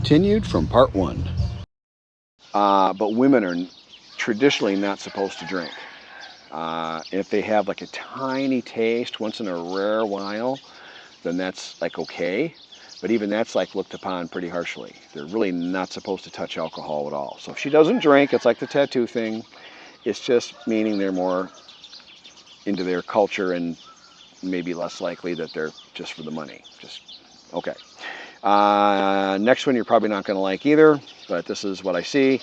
Continued from part one. But women are traditionally not supposed to drink. If they have like a tiny taste once in a rare while, then that's like okay. But even that's like looked upon pretty harshly. They're really not supposed to touch alcohol at all. So if she doesn't drink, it's like the tattoo thing. It's just meaning they're more into their culture and maybe less likely that they're just for the money. Just okay. Next one you're probably not going to like either, but this is what I see.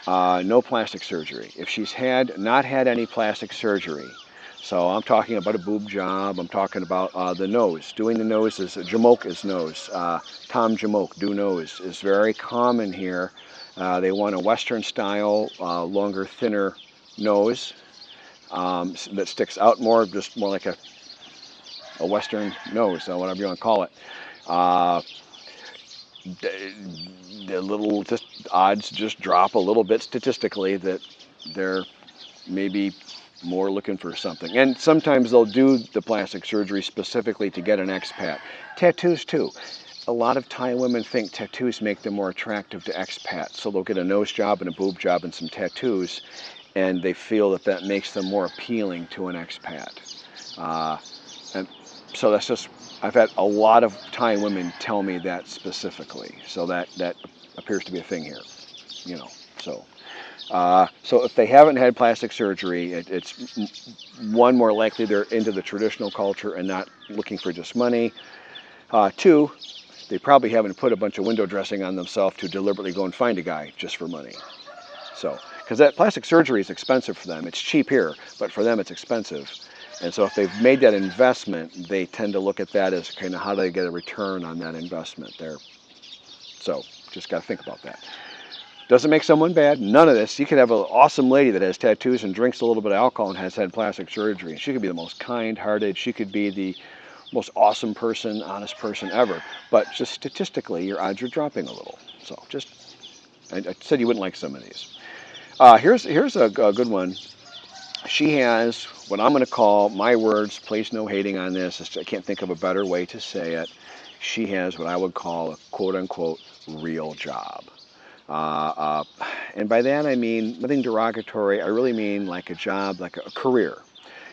No plastic surgery. If she's not had any plastic surgery, so I'm talking about a boob job, I'm talking about the nose. Doing the nose is, Jamoke is nose. Tom Jamoke, do nose, is very common here. They want a Western style, longer, thinner nose that sticks out more, just more like a Western nose, whatever you want to call it. The little odds just drop a little bit statistically that they're maybe more looking for something. And sometimes they'll do the plastic surgery specifically to get an expat. Tattoos too. A lot of Thai women think tattoos make them more attractive to expats, so they'll get a nose job and a boob job and some tattoos, and they feel that that makes them more appealing to an expat. And so that's just, I've had a lot of Thai women tell me that specifically. So that appears to be a thing here, you know. So if they haven't had plastic surgery, it's one, more likely they're into the traditional culture and not looking for just money. Two, they probably haven't put a bunch of window dressing on themselves to deliberately go and find a guy just for money. So, because that plastic surgery is expensive for them. It's cheap here, but for them it's expensive. And so if they've made that investment, they tend to look at that as kind of how do they get a return on that investment there. So just got to think about that. Doesn't make someone bad. None of this. You could have an awesome lady that has tattoos and drinks a little bit of alcohol and has had plastic surgery. She could be the most kind-hearted. She could be the most awesome person, honest person ever. But just statistically, your odds are dropping a little. So just, I said you wouldn't like some of these. Here's a good one. She has what I'm going to call, my words, please no hating on this, I can't think of a better way to say it. She has what I would call a quote-unquote real job. And by that I mean nothing derogatory. I really mean like a job, like a career.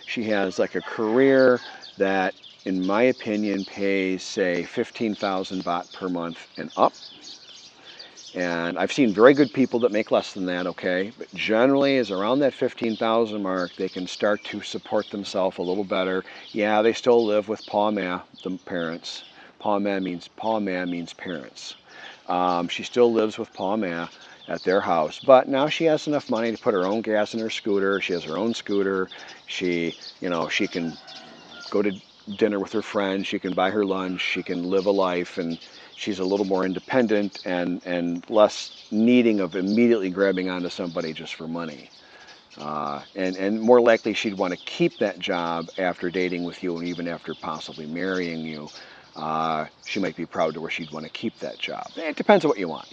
She has like a career that, in my opinion, pays, say, 15,000 baht per month and up. And I've seen very good people that make less than that, okay? But generally, is around that 15,000 mark, they can start to support themselves a little better. Yeah, they still live with Pa Ma, the parents. Pa Ma means parents. She still lives with Pa Ma at their house, but now she has enough money to put her own gas in her scooter. She has her own scooter. She can go to dinner with her friends. She can buy her lunch. She can live a life, and she's a little more independent and less needing of immediately grabbing onto somebody just for money. And more likely she'd want to keep that job after dating with you and even after possibly marrying you. She might be proud to where she'd want to keep that job. It depends on what you want.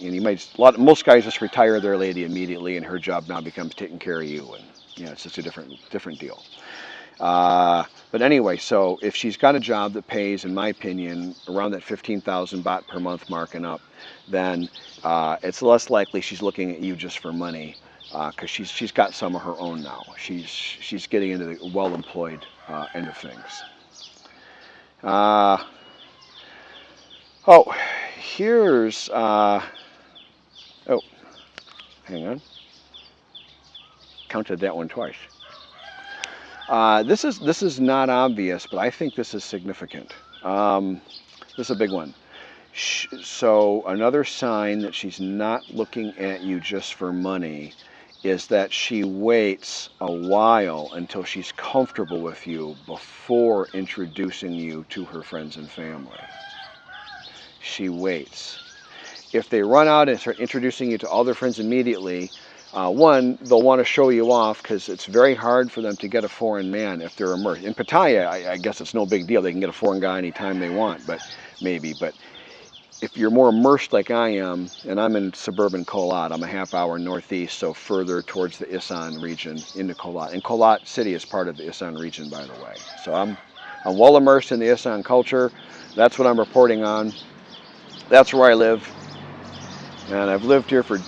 Most guys just retire their lady immediately, and her job now becomes taking care of you, and it's just a different deal. But anyway, so if she's got a job that pays, in my opinion, around that 15,000 baht per month mark and up, then it's less likely she's looking at you just for money, because she's got some of her own now. She's getting into the well-employed end of things. Here's hang on. Counted that one twice. This is not obvious, but I think this is significant. This is a big one. So another sign that she's not looking at you just for money is that she waits a while until she's comfortable with you before introducing you to her friends and family. She waits. If they run out and start introducing you to all their friends immediately, one, they'll want to show you off because it's very hard for them to get a foreign man if they're immersed. In Pattaya, I guess it's no big deal. They can get a foreign guy anytime they want, but if you're more immersed like I am, and I'm in suburban Kolat, I'm a half hour northeast, so further towards the Isan region into Kolat. And Kolat City is part of the Isan region, by the way. So I'm well immersed in the Isan culture. That's what I'm reporting on. That's where I live. And I've lived here for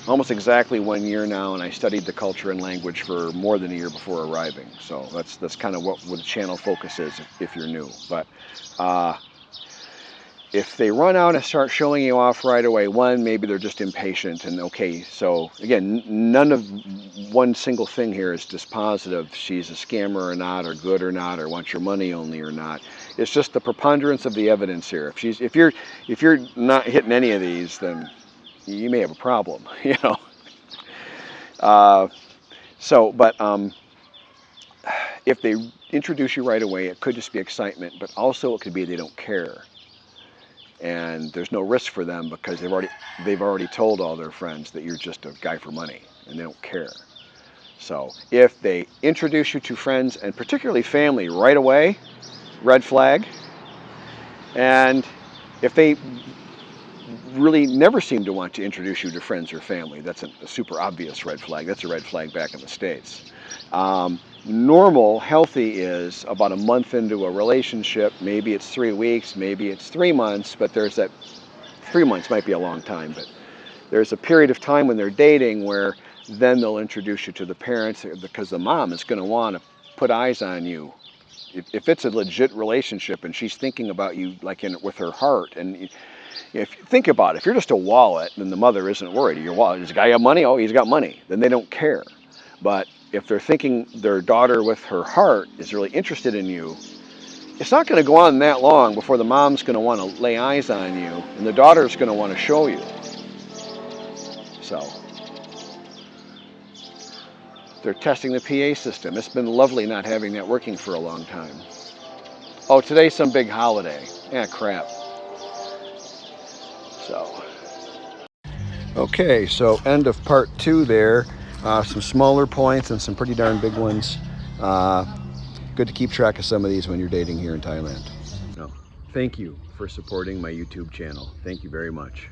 almost exactly 1 year now, and I studied the culture and language for more than a year before arriving. So that's kind of what the channel focus is if you're new. But if they run out and start showing you off right away, one, maybe they're just impatient. And okay, so again, none of one single thing here is dispositive. She's a scammer or not, or good or not, or wants your money only or not. It's just the preponderance of the evidence here. If you're not hitting any of these, then you may have a problem, you know. But if they introduce you right away, it could just be excitement, but also it could be they don't care. And there's no risk for them because they've already told all their friends that you're just a guy for money, and they don't care. So if they introduce you to friends, and particularly family, right away, red flag. And if they really never seem to want to introduce you to friends or family, that's a super obvious red flag. That's a red flag back in the States. Normal, healthy is about a month into a relationship. Maybe it's 3 weeks, maybe it's 3 months, but there's that 3 months might be a long time, but there's a period of time when they're dating where then they'll introduce you to the parents because the mom is going to want to put eyes on you. If it's a legit relationship and she's thinking about you like with her heart, and if you think about it, if you're just a wallet, then the mother isn't worried. Your wallet, does the guy have money? Oh, he's got money. Then they don't care. But if they're thinking their daughter with her heart is really interested in you, it's not going to go on that long before the mom's going to want to lay eyes on you and the daughter's going to want to show you. So they're testing the PA system. It's been lovely not having that working for a long time. Oh, today's some big holiday. Yeah, crap. So, okay, so end of part 2 there. Some smaller points and some pretty darn big ones. Good to keep track of some of these when you're dating here in Thailand. No, thank you for supporting my YouTube channel. Thank you very much.